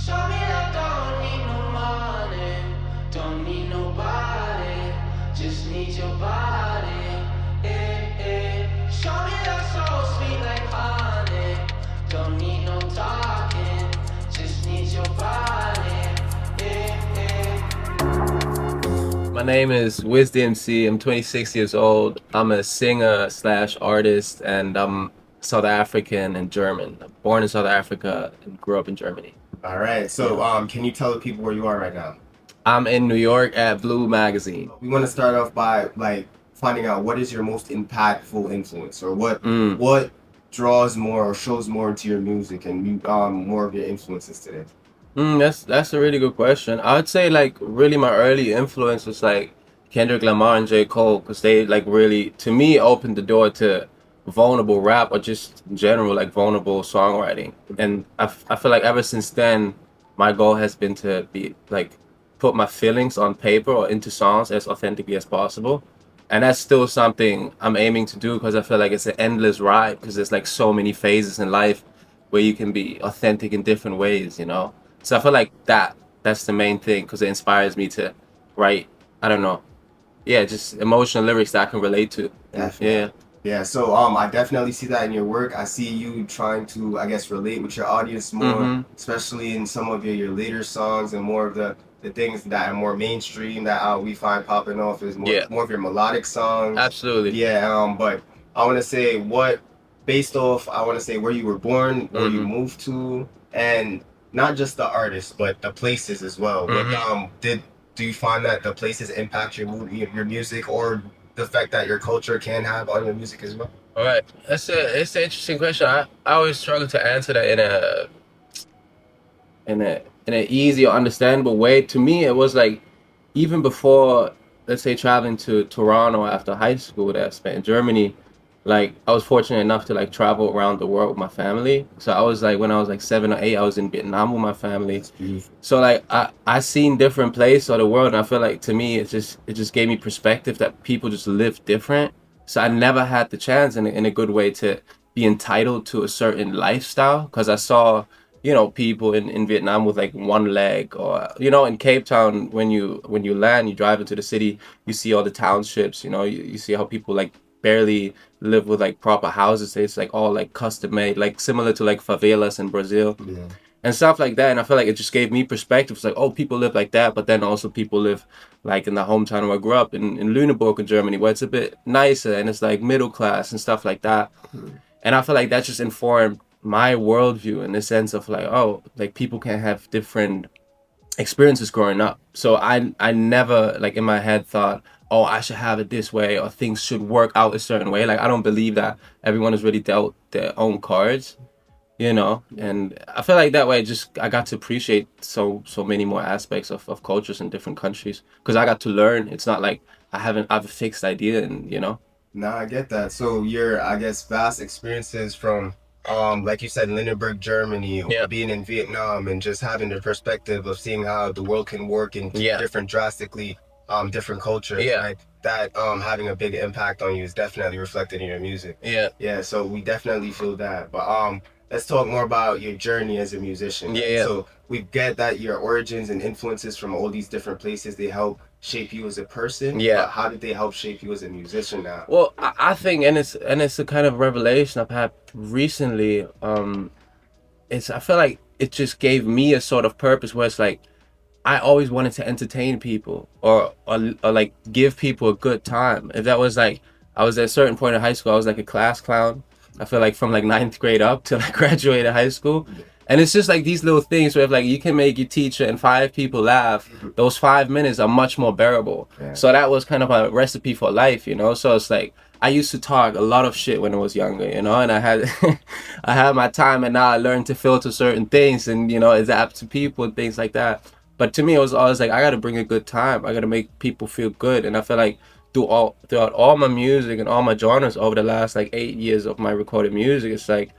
Show me that don't need no money, don't need nobody, just need your body. Show me that soul sweet like honey, don't need no talking, just need your body. My name is WizTheMC. I'm 26 years old. I'm a singer slash artist, and I'm South African and German. I'm born in South Africa and grew up in Germany. All right. So, can you tell the people where you are right now? I'm in New York at Bleu Magazine. We want to start off by finding out what is your most impactful influence, or what Mm. what draws more or shows more into your music and you more of your influences today. That's a really good question. I would say like really my early influence was like Kendrick Lamar and J. Cole because they like really to me opened the door to vulnerable rap or just in general like vulnerable songwriting. And I feel like ever since then my goal has been to be like put my feelings on paper or into songs as authentically as possible. And that's still something I'm aiming to do because I feel like it's an endless ride because there's like so many phases in life where you can be authentic in different ways, you know? So I feel like that's the main thing because it inspires me to write, I don't know. Yeah, just emotional lyrics that I can relate to. And Definitely. Yeah, so I definitely see that in your work. I see you trying to, I guess, relate with your audience more, hmm especially in some of your later songs and more of the things that are more mainstream that we find popping off is Yeah, more of your melodic songs. absolutely. Yeah, but I want to say based off, I want to say where you were born, where you hmm moved to, and not just the artists, but the places as well. What hmm do you find that the places impact your mood, your music, or the fact that your culture can have on your music as well? All right. It's an interesting question. I always struggle to answer that in an easy or understandable way. To me, it was like even before, let's say, traveling to Toronto after high school that I spent in Germany, like I was fortunate enough to like travel around the world with my family. So I was like when I was like 7 or 8, I was in Vietnam with my family. That's beautiful. So like I seen different places of the world, and I feel like to me it just gave me perspective that people just live different. So I never had the chance in a good way to be entitled to a certain lifestyle because I saw people in Vietnam with like one leg or in Cape Town when you land, you drive into the city, you see all the townships, you see how people like barely live with like proper houses. It's like all like custom made, like similar to like favelas in Brazil Yeah. and stuff like that. And I feel like it just gave me perspective. It's like, oh, people live like that, but then also people live like in the hometown where I grew up in Lüneburg in Germany, where it's a bit nicer and it's like middle class and stuff like that. And I feel like that just informed my worldview in the sense of like, oh, like people can have different experiences growing up. So I never like in my head thought, oh, I should have it this way or things should work out a certain way. Like I don't believe that everyone is really dealt their own cards, and I feel like that way just I got to appreciate so many more aspects of cultures in different countries because I got to learn. It's not like I have a fixed idea and. Nah, I get that. So your, I guess, vast experiences from, like you said, Lindbergh, Germany, or Yeah. being in Vietnam, and just having the perspective of seeing how the world can work in Yeah. different, drastically, different cultures, Yeah. right? That having a big impact on you is definitely reflected in your music. Yeah. Yeah, so we definitely feel that. But let's talk more about your journey as a musician. Yeah. Right? Yeah. So we get that your origins and influences from all these different places, they help shape you as a person. Yeah. But how did they help shape you as a musician now? Well, I think, and it's a kind of revelation I've had recently. I feel like it just gave me a sort of purpose where it's like I always wanted to entertain people or like give people a good time. If that was like I was at a certain point in high school, I was like a class clown. I feel like from like ninth grade up till I graduated high school. And it's just like these little things where if like you can make your teacher and 5 people laugh, those 5 minutes are much more bearable. Yeah. So that was kind of a recipe for life. So it's like I used to talk a lot of shit when I was younger, and I had I had my time, and now I learned to filter certain things and adapt to people and things like that. But to me, it was always like I got to bring a good time. I got to make people feel good, and I feel like throughout all my music and all my genres over the last like 8 years of my recorded music, it's like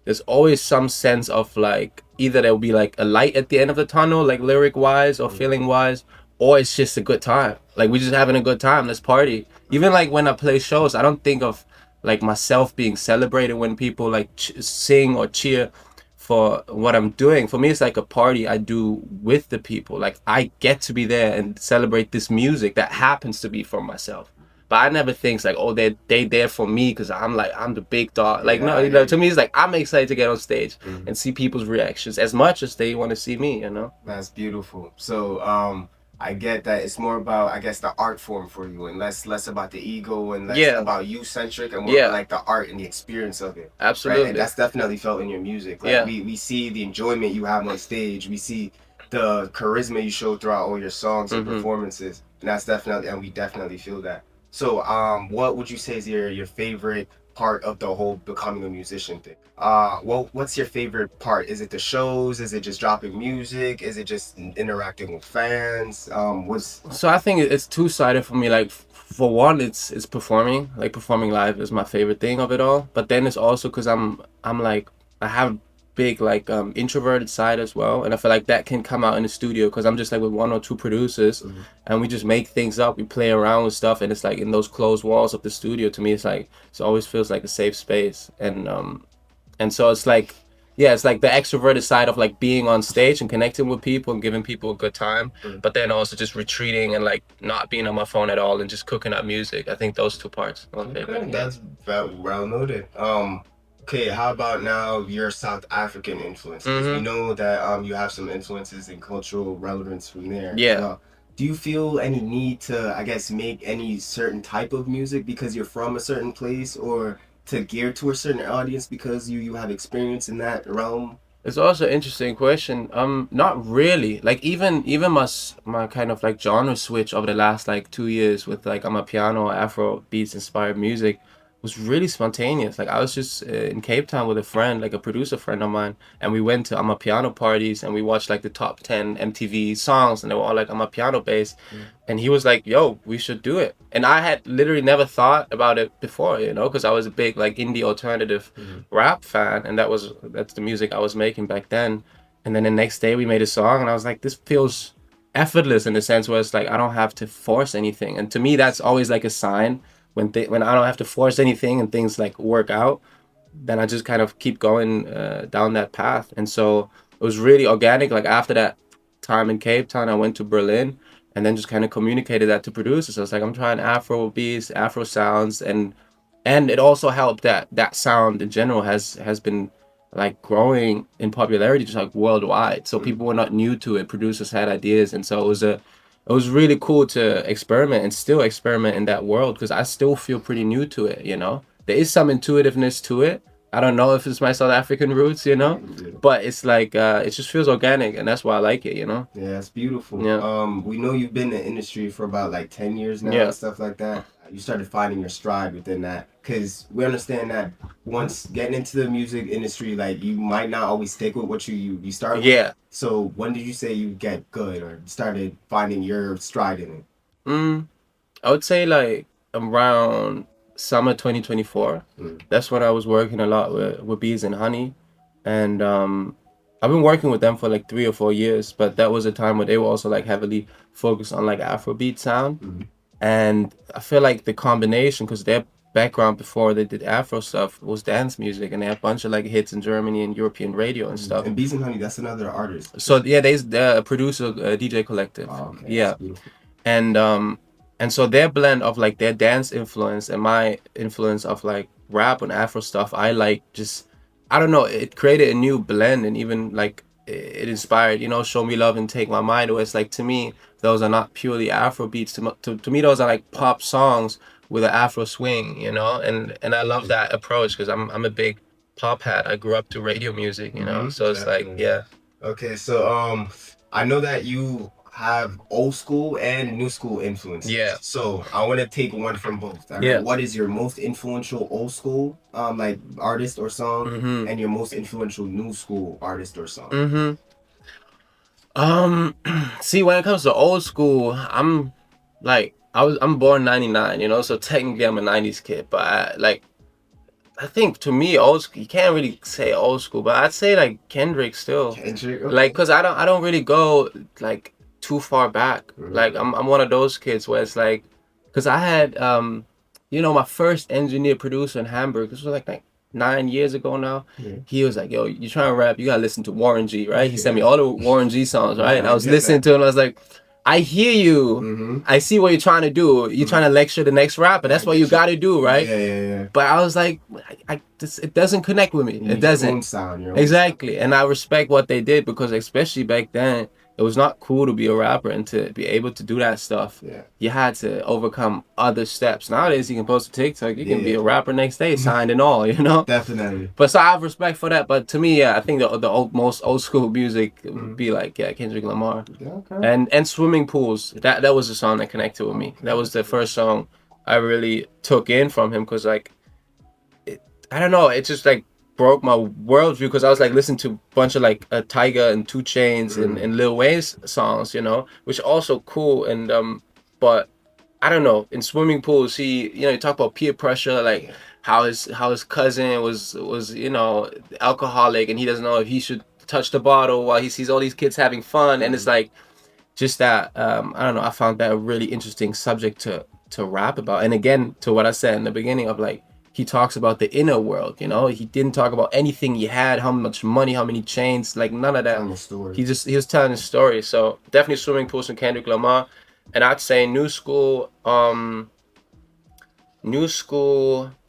there's always some sense of like either there'll be like a light at the end of the tunnel, like lyric wise or feeling wise, or it's just a good time. Like we're just having a good time. Let's party. Even like when I play shows, I don't think of like myself being celebrated when people like sing or cheer for what I'm doing. For me, it's like a party I do with the people. Like I get to be there and celebrate this music that happens to be for myself. But I never think like, oh, they there for me because I'm the big dog. Like no, Yeah, you know, yeah. to me it's like I'm excited to get on stage Mhm. and see people's reactions as much as they want to see me. You know. That's beautiful. So, I get that it's more about, I guess, the art form for you, and less about the ego, and less Yeah. about you centric, and more Yeah. about like the art and the experience of it. Right, and Absolutely. that's definitely felt in your music. Like Yeah. we see the enjoyment you have on stage. We see the charisma you show throughout all your songs and Mhm. performances, and we definitely feel that. So, what would you say is your favorite part of the whole becoming a musician thing? What's your favorite part? Is it the shows? Is it just dropping music? Is it just interacting with fans? What's So I think it's two-sided for me. Like for one, it's performing. Like performing live is my favorite thing of it all. But then it's also because I'm like I have big like introverted side as well, and I feel like that can come out in the studio because I'm just like with one or two producers, and we just make things up. We play around with stuff, and it's like in those closed walls of the studio. To me, it's like it always feels like a safe space, and so it's like yeah, it's like the extroverted side of like being on stage and connecting with people and giving people a good time, but then also just retreating and like not being on my phone at all and just cooking up music. I think those two parts are my favorite. Okay, that's well noted. Okay, how about now your South African influences? We know that you have some influences and cultural relevance from there. Yeah. as well. Do you feel any need to, I guess, make any certain type of music because you're from a certain place, or to gear to a certain audience because you have experience in that realm? It's also an interesting question. Not really. Like even my kind of like genre switch over the last like 2 years with like I'm a piano Afro beats inspired music was really spontaneous. Like I was just in Cape Town with a friend, like a producer friend of mine, and we went to I'm a piano parties and we watched like the top 10 MTV songs and they were all like I'm a piano based. And he was like, "Yo, we should do it." And I had literally never thought about it before, you know, because I was a big like indie alternative rap fan, and that's the music I was making back then. And then the next day we made a song, and I was like, "This feels effortless in the sense where it's like I don't have to force anything." And to me, that's always like a sign when I don't have to force anything and things like work out. Then I just kind of keep going down that path. And so it was really organic. Like after that time in Cape Town, I went to Berlin and then just kind of communicated that to producers. I was like, I'm trying Afro beats, Afro sounds, and it also helped that that sound in general has been like growing in popularity just like worldwide. So people were not new to it. Producers had ideas, and so it was really cool to experiment and still experiment in that world because I still feel pretty new to it. You know, there is some intuitiveness to it. I don't know if it's my South African roots, you know, but it's like it just feels organic, and that's why I like it. You know. Yeah, it's beautiful. Yeah. We know you've been in the industry for about like 10 years now Yeah. and stuff like that. You started finding your stride within that because we understand that once getting into the music industry, like you might not always stick with what you start with. Yeah. So when did you say you get good or started finding your stride in it? I would say like around summer 2024. That's when I was working a lot with Bees and Honey, and I've been working with them for like 3 or 4 years. But that was a time where they were also like heavily focused on like Afrobeat sound, and I feel like the combination because their background before they did Afro stuff was dance music, and they had a bunch of like hits in Germany and European radio and stuff. And Bees and Honey, that's another artist. So yeah, they're a producer DJ collective. Oh, okay, Yeah. that's beautiful. And so their blend of like their dance influence and my influence of like rap and Afro stuff, I like just I don't know, it created a new blend and even like it inspired, you know, Show Me Love and Take My Mind away. It's like to me, those are not purely Afro beats. To me, those are like pop songs with an Afro swing, you know, and I love that approach because I'm a big pop hat. I grew up to radio music, you know, so it's like yeah. Okay, so I know that you have old school and new school influences. Yeah. So I want to take one from both. All right? Yeah. What is your most influential old school like artist or song, and your most influential new school artist or song? See, when it comes to old school, I'm like I'm born 99, you know, so technically I'm a 90s kid, but I think to me old school, you can't really say old school, but I'd say like Kendrick still. Kendrick, okay. Like cuz I don't really go like too far back. Like I'm one of those kids where it's like cuz I had you know, my first engineer producer in Hamburg, this was like 9 years ago now. Yeah. He was like, yo, you trying to rap, you gotta listen to Warren G, right? He sent me all the Warren G songs, right? And I was listening to it and I was like, I hear you. Mm-hmm. I see what you're trying to do. You're trying to lecture the next rapper. That's what you gotta do, right? Yeah. But I was like, it doesn't connect with me. It doesn't. Your own sound, your own Exactly. And I respect what they did because especially back then, it was not cool to be a rapper and to be able to do that stuff. Yeah. You had to overcome other steps. Nowadays, you can post a TikTok. You can be Yeah. a rapper next day, signed and all, you know? Definitely. But so I have respect for that. But to me, yeah, I think the most old school music would be like, yeah, Kendrick Lamar. Okay. And Swimming Pools. That was the song that connected with me. That was the first song I really took in from him because, like, I don't know, it just like broke my worldview because I was like listening to a bunch of like Tyga and 2 Chainz and Lil Wayne's songs, you know, which are also cool. And but I don't know, in Swimming Pools, you talk about peer pressure, like how his cousin was alcoholic and he doesn't know if he should touch the bottle while he sees all these kids having fun, and it's like just that I don't know, I found that a really interesting subject to rap about. And again, to what I said in the beginning of like, he talks about the inner world, you know. He didn't talk about anything he had, how much money, how many chains, like none of that. He was telling his story. So definitely Swimming Pools and Kendrick Lamar. And I'd say new school,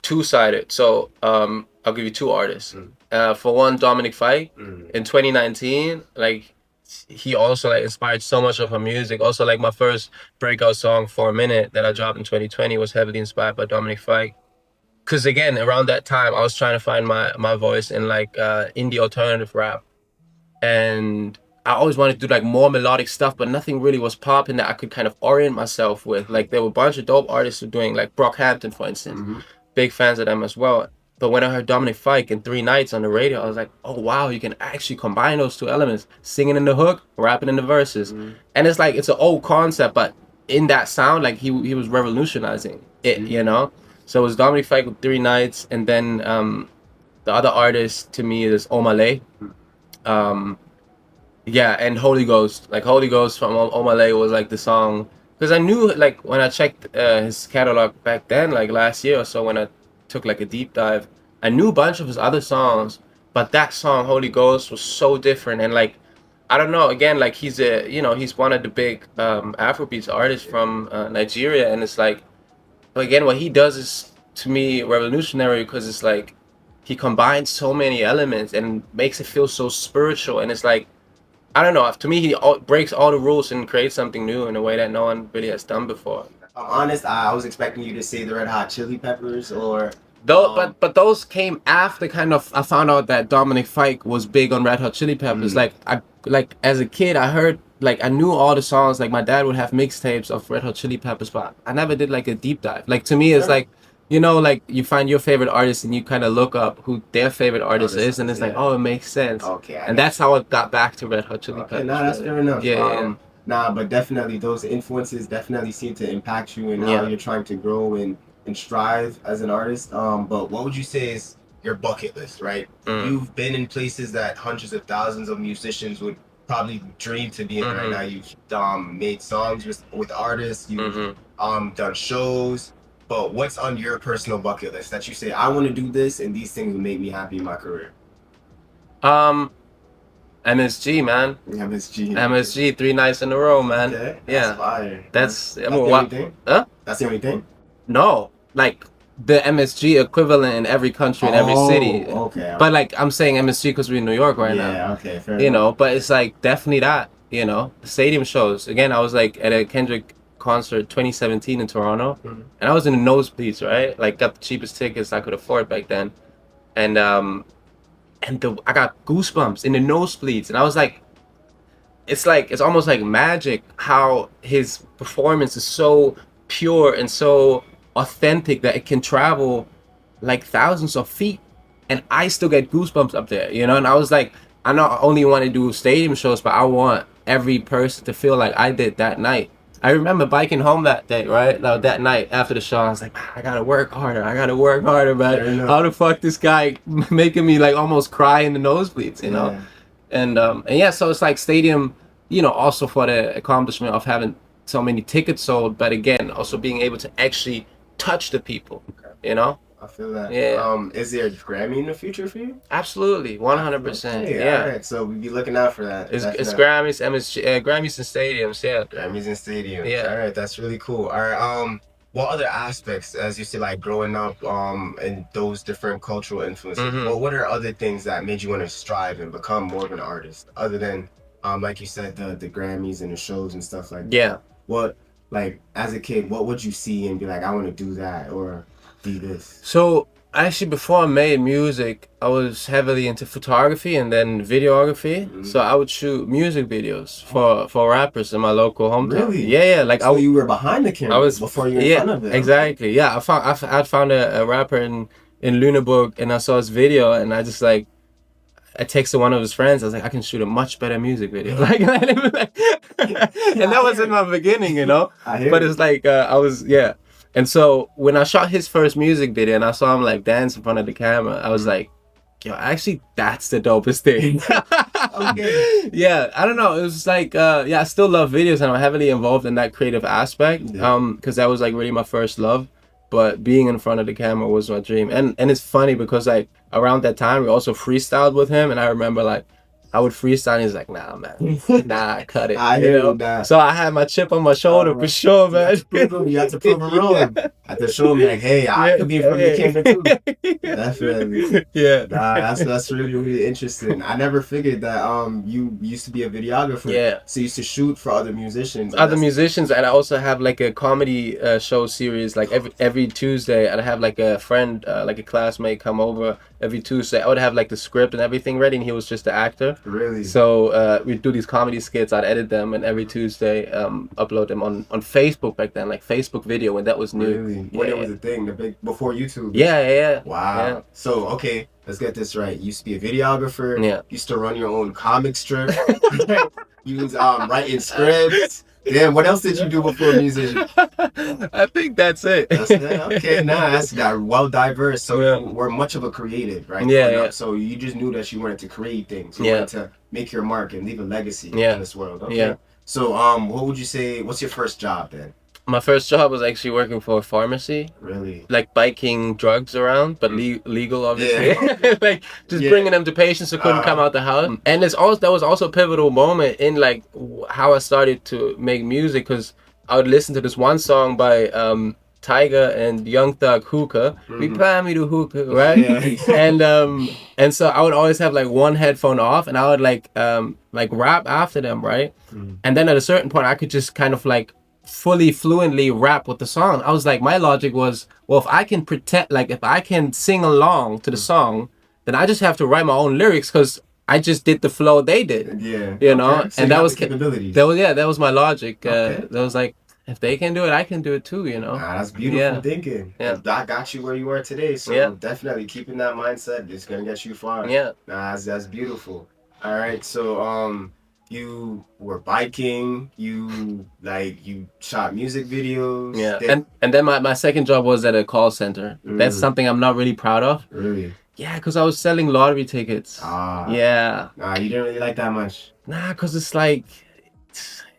two-sided. So I'll give you 2 artists. For one, Dominic Fike in 2019, like he also like inspired so much of her music. Also, like my first breakout song, For a Minute, that I dropped in 2020 was heavily inspired by Dominic Fike. Because again, around that time, I was trying to find my voice in like indie alternative rap. And I always wanted to do like more melodic stuff, but nothing really was popping that I could kind of orient myself with. Like there were a bunch of dope artists who were doing, like Brockhampton, for instance. Big fans of them as well. But when I heard Dominic Fike in 3 Nights on the radio, I was like, oh wow, you can actually combine those 2 elements. Singing in the hook, rapping in the verses. And it's like, it's an old concept, but in that sound, like he was revolutionizing it, you know? So it was Dominic Fike with 3 Nights, and then the other artist to me is Omalay. Yeah, and Holy Ghost. Like Holy Ghost from Omalay was like the song, because I knew like when I checked his catalog back then, like last year or so, when I took like a deep dive, I knew a bunch of his other songs, but that song Holy Ghost was so different. And like, I don't know, again, like he's one of the big Afrobeats artists from Nigeria, and it's like, again, what he does is to me revolutionary because it's like he combines so many elements and makes it feel so spiritual. And it's like, I don't know, to me he breaks all the rules and creates something new in a way that no one really has done before. I'm honest, I was expecting you to say the Red Hot Chili Peppers or but those came after kind of I found out that Dominic Fike was big on Red Hot Chili Peppers. Like as a kid I heard, like I knew all the songs, like my dad would have mixtapes of Red Hot Chili Peppers, but I never did like a deep dive. Like to me it's like, you know, like you find your favorite artist and you kind of look up who their favorite artist is, and it's like, oh, it makes sense. Okay. And that's how I got back to Red Hot Chili Peppers. Nah, that's fair enough. Yeah. Nah, but definitely those influences definitely seem to impact you and how you're trying to grow and strive as an artist. But what would you say is your bucket list, right? You've been in places that hundreds of thousands of musicians would probably dream to be in right now. You've made songs with artists, you've done shows. But what's on your personal bucket list that you say, I want to do this and these things will make me happy in my career? MSG, man. MSG 3 nights in a row, man. Okay. Yeah. Fire. That's the only thing? Huh? That's the only thing? No. Like the MSG equivalent in every country, in every city. Okay. But like I'm saying MSG because we're in New York right now. Yeah, okay, fair enough. You know, but it's like definitely that, you know. Stadium shows. Again, I was like at a Kendrick concert 2017 in Toronto, and I was in the nosebleeds, right? Like got the cheapest tickets I could afford back then. And I got goosebumps in the nosebleeds, and I was like, it's almost like magic how his performance is so pure and so authentic that it can travel like thousands of feet, and I still get goosebumps up there, you know. And I was like, I not only want to do stadium shows, but I want every person to feel like I did that night. I remember biking home that day, right? Now that night after the show, I was like, I gotta work harder, man. How the fuck this guy making me like almost cry in the nosebleeds, you know? And yeah, so it's like stadium, you know, also for the accomplishment of having so many tickets sold, but again, also being able to actually touch the people, you know? I feel that. Yeah. Is there a Grammy in the future for you? Absolutely, 100%. Okay, Yeah. all right. So we be looking out for that. It's Definitely. Grammys, MSG, Grammys and stadiums. Yeah. Grammys and stadiums. Yeah. All right, that's really cool. All right. What other aspects, as you said, like growing up, and those different cultural influences? Mhm. Well, what are other things that made you want to strive and become more of an artist, other than, like you said, the Grammys and the shows and stuff like that? Yeah. What, like, as a kid, what would you see and be like, I want to do that or be this? So actually, before I made music, I was heavily into photography and then videography. Mhm. So I would shoot music videos for rappers in my local hometown. Really? Yeah, yeah. Like So you were behind the camera I was before you were in yeah, front of it. exactly. Yeah, I found a rapper in Lüneburg, and I saw his video, and I just like. I texted one of his friends. I was like, I can shoot a much better music video. Like, and that was in my beginning, you know. But it's like I was And so when I shot his first music video and I saw him like dance in front of the camera, I was like, yo, actually, that's the dopest thing. Okay. Yeah, I don't know. It was like, I still love videos and I'm heavily involved in that creative aspect. Yeah. Because that was like really my first love. But being in front of the camera was my dream. And it's funny because like around that time we also freestyled with him, and I remember like I would freestyle and he's like, nah man, nah, cut it. I you hear know? that. So I had my chip on my shoulder for sure, man. You have to prove him wrong. I have to show him like, hey, I could be from the camera too. Definitely. Yeah. Nah, that's really, really interesting. I never figured that you used to be a videographer. Yeah. So you used to shoot for other musicians. Other musicians, and I also have like a comedy show series. Like every Tuesday, I'd have like a friend, like a classmate, come over every Tuesday. I would have like the script and everything ready, and he was just the actor. Really? So we'd do these comedy skits. I'd edit them, and every Tuesday, upload them on Facebook back then, like Facebook video when that was new. Really? When it Yeah. was a thing, the big before YouTube. Yeah. Wow. Yeah. So okay, let's get this right. You used to be a videographer. Yeah. Used to run your own comic strip. You was writing scripts. Damn, what else did you do before musician? I think that's it. That's it. Okay, that's well diverse. So Yeah. you were much of a creative, right? Yeah, growing up. yeah. So you just knew that you wanted to create things. You Yeah. wanted to make your mark and leave a legacy Yeah. in this world. Okay. Yeah. So what would you say? What's your first job then? My first job was actually working for a pharmacy, Really? like biking drugs around, but legal obviously. Yeah. Like just Yeah. bringing them to patients who couldn't come out the house. And that was also a pivotal moment in like how I started to make music, because I would listen to this one song by Tyga and Young Thug, Hookah. We buy me the hookah, right? Yeah. And so I would always have like one headphone off, and I would like rap after them, right? And then at a certain point, I could just kind of like fully fluently rap with the song. I was like, my logic was, well, if I can if I can sing along to the song, then I just have to write my own lyrics, because I just did the flow they did. Yeah. You know, Okay. So and you that have was the capabilities. that was my logic. Okay. That was like, if they can do it, I can do it too. You know. That's beautiful Yeah. thinking. Yeah. That got you where you are today. So Yeah. definitely keeping that mindset is gonna get you far. Yeah. That's beautiful. All right. So you were biking. You shot music videos. Yeah. And then my second job was at a call center. That's something I'm not really proud of. Really? Yeah, because I was selling lottery tickets. Yeah. Nah, you didn't really like that much. Nah, because it's like,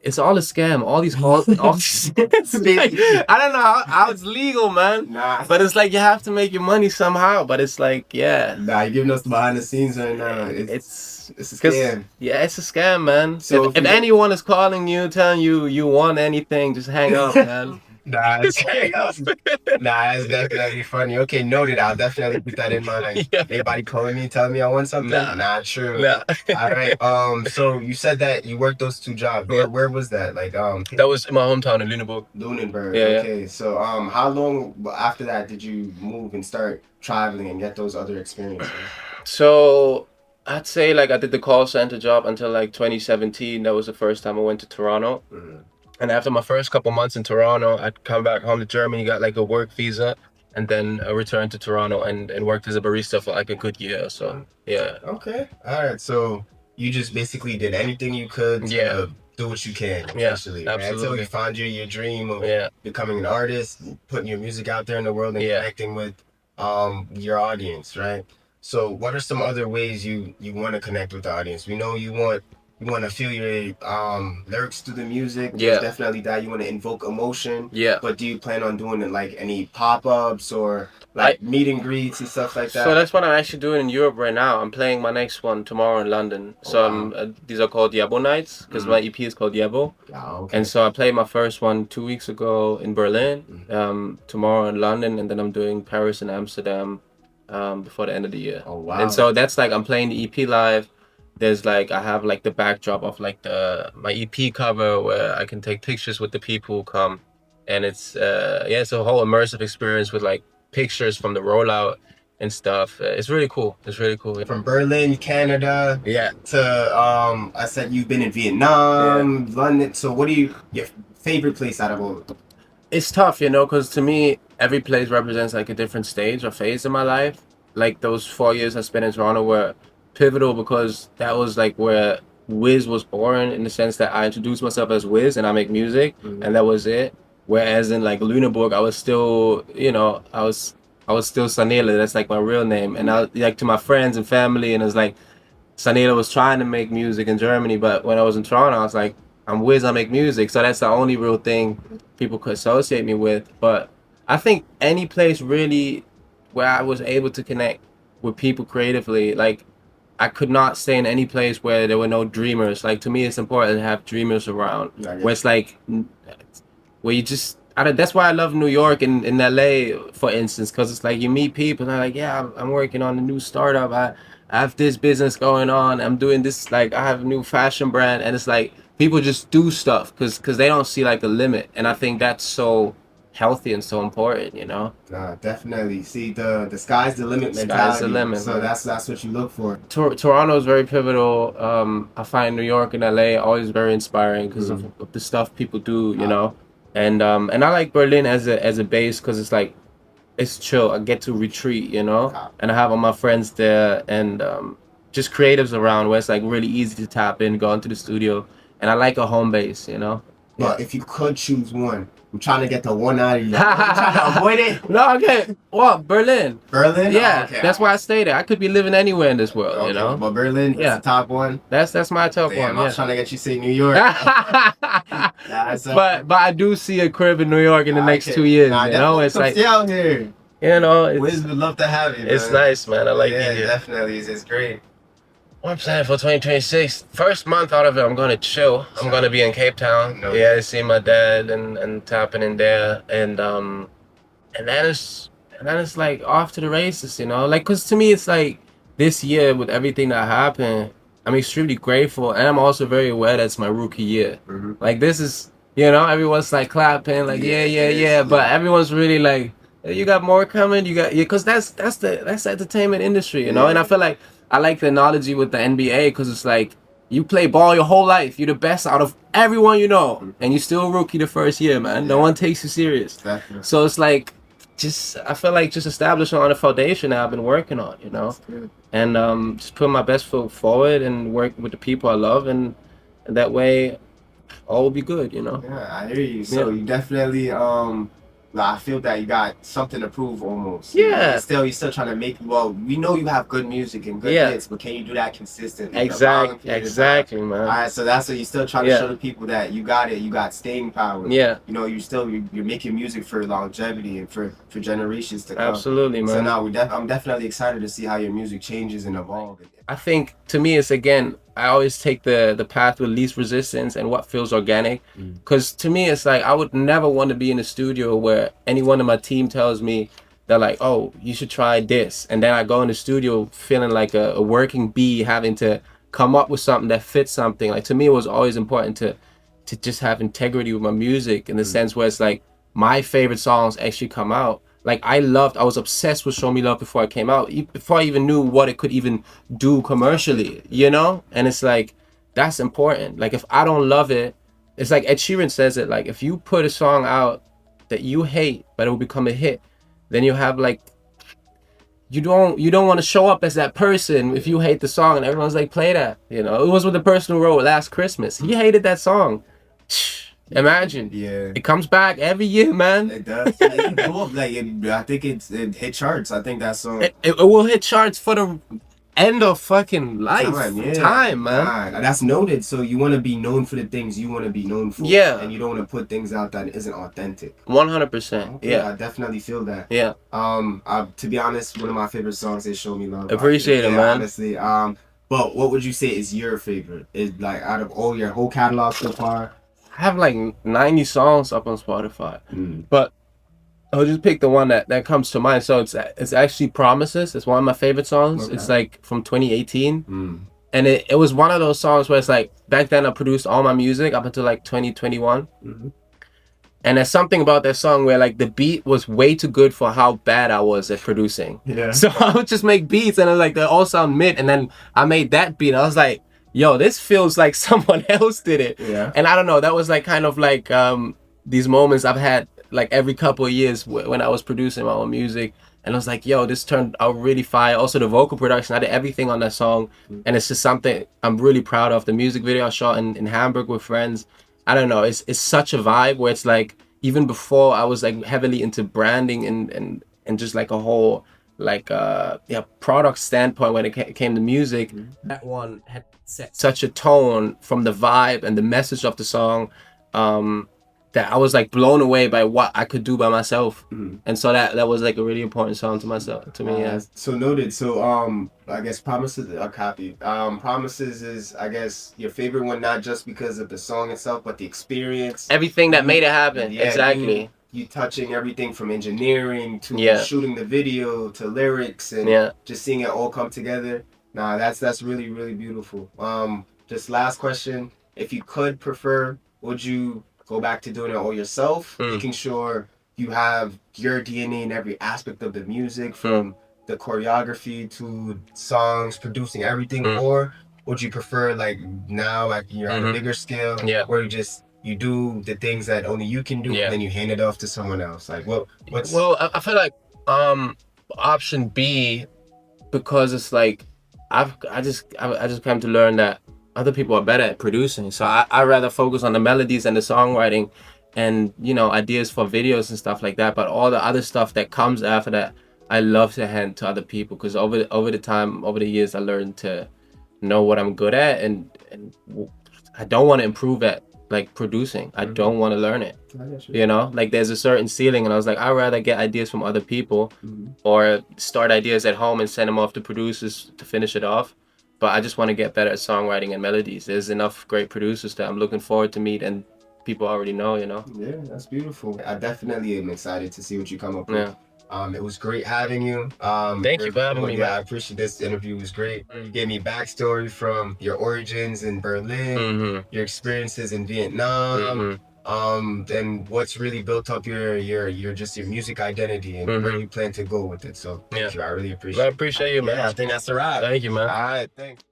it's all a scam. All these calls. It's like, I don't know how it's legal, man. Nah. But it's like you have to make your money somehow. But it's like, yeah. Nah, you're giving us the behind the scenes right now. It's a scam. Yeah, it's a scam, man. So if anyone is calling you, telling you want anything, just hang up, man. Nah, it's definitely funny. Okay, noted. I'll definitely put that in mind. Yeah. Anybody calling me, telling me I want something? Nah, true. Nah. All right. So you said that you worked those two jobs. Where was that? Like That was in my hometown in Lüneburg. Lunenburg. Yeah, Okay. So how long after that did you move and start traveling and get those other experiences? So I'd say like I did the call center job until like 2017. That was the first time I went to Toronto. And after my first couple months in Toronto, I'd come back home to Germany, got like a work visa, and then returned to Toronto and worked as a barista for like a good year. So yeah. Okay. All right. So you just basically did anything you could to do what you can, essentially. Yeah, right? Until absolutely. you found your dream of Yeah. becoming an artist, putting your music out there in the world and connecting with your audience, right? So what are some other ways you want to connect with the audience? We know you want You want to feel your lyrics through the music. Yeah. There's definitely that. You want to invoke emotion. Yeah. But do you plan on doing it like any pop-ups or like meet and greets and stuff like that? So that's what I'm actually doing in Europe right now. I'm playing my next one tomorrow in London. So these are called Yebo nights because my EP is called Yebo. Oh, okay. And so I played my first one 2 weeks ago in Berlin, tomorrow in London, and then I'm doing Paris and Amsterdam before the end of the year. Oh, wow. And so that's like I'm playing the EP live. There's like I have like the backdrop of like my EP cover where I can take pictures with the people who come, and it's it's a whole immersive experience with like pictures from the rollout and stuff. It's really cool. It's really cool. From Berlin, Canada, Yeah. to I said you've been in Vietnam, London. So what your favorite place out of all of them? It's tough, you know, because to me, every place represents like a different stage or phase in my life. Like those 4 years I spent in Toronto were pivotal because that was like where Wiz was born, in the sense that I introduced myself as Wiz and I make music, and that was it. Whereas in like Lüneburg, I was still, you know, I was still Sanela. That's like my real name, and I like to my friends and family, and it was like Sanela was trying to make music in Germany, but when I was in Toronto, I was like, I'm Wiz, I make music. So that's the only real thing people could associate me with. But I think any place really where I was able to connect with people creatively, like I could not stay in any place where there were no dreamers. Like to me, it's important to have dreamers around. Where it's like, where you just, that's why I love New York and in LA, for instance, because it's like you meet people and they're like, yeah, I'm working on a new startup. I have this business going on. I'm doing this, like I have a new fashion brand, and it's like people just do stuff because they don't see like a limit, and I think that's so healthy and so important, you know. Definitely. See, the sky's the limit mentality. Sky's the limit. So man. that's what you look for. Toronto is very pivotal. I find New York and LA always very inspiring because of the stuff people do, you know. And I like Berlin as a base because it's like it's chill. I get to retreat, you know, and I have all my friends there, and just creatives around where it's like really easy to tap in, go into the studio, and I like a home base, you know. But if you could choose one, I'm trying to get the one out of you. I'm trying to avoid it. No, okay. Well, Berlin. Berlin? Yeah, Oh, okay. that's why I stay there. I could be living anywhere in this world, Okay, you know. but Berlin, that's the top one. That's my top Damn, one. I was trying to get you to say New York. But I do see a crib in New York in the next 2 years. You know, it's like stay out here. You know, Wiz would love to have you. It's man. nice, man. I like it. Yeah, Here. definitely. It's great. What I'm planning for 2026. First month out of it, I'm gonna chill. I'm gonna be in Cape Town. No. Yeah, see my dad and tapping in there, and then it's like off to the races, you know. Like, cause to me, it's like this year with everything that happened, I'm extremely grateful, and I'm also very aware that it's my rookie year. Like this is, you know, everyone's like clapping, like yeah, but everyone's really like, you got more coming. You got cause that's the entertainment industry, you know. And I feel like I like the analogy with the NBA because it's like you play ball your whole life. You're the best out of everyone you know, and you're still a rookie the first year, man. No one takes you serious. Definitely. So it's like I feel like just establishing on a foundation that I've been working on, you know, and just putting my best foot forward and work with the people I love, and that way all will be good, you know. Yeah, I hear you. So you definitely I feel that you got something to prove almost. Yeah. You're still trying to make. Well, we know you have good music and good hits, but can you do that consistently? Exactly, man. All right, so that's what you're still trying to show the people that you got it. You got staying power. Yeah. You know, you're making music for longevity and for generations to come. Absolutely, man. So now I'm definitely excited to see how your music changes and evolves. I think to me it's again, I always take the path with least resistance and what feels organic, because to me it's like I would never want to be in a studio where anyone in my team tells me they're like, oh, you should try this, and then I go in the studio feeling like a working bee, having to come up with something that fits something. Like to me it was always important to just have integrity with my music, in the sense where it's like my favorite songs actually come out. Like I was obsessed with Show Me Love before it came out, before I even knew what it could even do commercially, you know? And it's like, that's important. Like if I don't love it, it's like Ed Sheeran says it, like if you put a song out that you hate, but it will become a hit, then you have like, you don't want to show up as that person if you hate the song and everyone's like, play that, you know? It was with the person who wrote Last Christmas. He hated that song. Imagine. Yeah. It comes back every year, man. It does. It blew up. I think it hit charts. I think that song. It will hit charts for the end of fucking life. Time, man. Nah, that's noted. So you want to be known for the things you want to be known for. Yeah. And you don't want to put things out that isn't authentic. 100%. Okay, Yeah. I definitely feel that. Yeah. To be honest, one of my favorite songs is "Show Me Love." Appreciate it, man. Honestly. But what would you say is your favorite? Is like out of all your whole catalog so far? I have like 90 songs up on Spotify, but I'll just pick the one that comes to mind. So it's actually "Promises." It's one of my favorite songs. Okay. It's like from 2018, and it was one of those songs where it's like back then I produced all my music up until like 2021. And there's something about that song where like the beat was way too good for how bad I was at producing. Yeah. So I would just make beats and like they all sound mid, and then I made that beat. And I was like, yo, this feels like someone else did it. Yeah. And I don't know, that was like kind of like these moments I've had like every couple of years when I was producing my own music. And I was like, yo, this turned out really fire. Also the vocal production, I did everything on that song. And it's just something I'm really proud of. The music video I shot in Hamburg with friends. I don't know, it's such a vibe where it's like, even before I was like heavily into branding and just like a whole like product standpoint when it came to music, that one had set such a tone from the vibe and the message of the song that I was like blown away by what I could do by myself. And so that was like a really important song to me. Yeah. So noted. So I guess Promises are copied. Promises is, I guess, your favorite one, not just because of the song itself, but the experience, everything that made it happen. Yeah, Exactly. You touching everything from engineering to shooting the video to lyrics and just seeing it all come together. Nah, that's really, really beautiful. Just last question, if you could prefer, would you go back to doing it all yourself, making sure you have your DNA in every aspect of the music, from the choreography to songs, producing everything, or would you prefer like now like you're on a bigger scale, where you do the things that only you can do, and then you hand it off to someone else? Like what's Well, I feel like option B, because it's like I just come to learn that other people are better at producing, so I rather focus on the melodies and the songwriting and, you know, ideas for videos and stuff like that. But all the other stuff that comes after that, I love to hand to other people, because over the years I learned to know what I'm good at, and I don't want to improve at like producing. I don't want to learn it. You know, like there's a certain ceiling, and I was like, I'd rather get ideas from other people or start ideas at home and send them off to producers to finish it off. But I just want to get better at songwriting and melodies. There's enough great producers that I'm looking forward to meet, and people already know, you know. Yeah, that's beautiful. I definitely am excited to see what you come up with. It was great having you. Thank you for having me. Yeah, I appreciate this interview. It was great. You gave me backstory from your origins in Berlin, your experiences in Vietnam, and what's really built up your music identity and where you plan to go with it. So thank you. I really appreciate it. I appreciate you, man. Yeah, I think that's a wrap. Thank you, man. All right, thanks.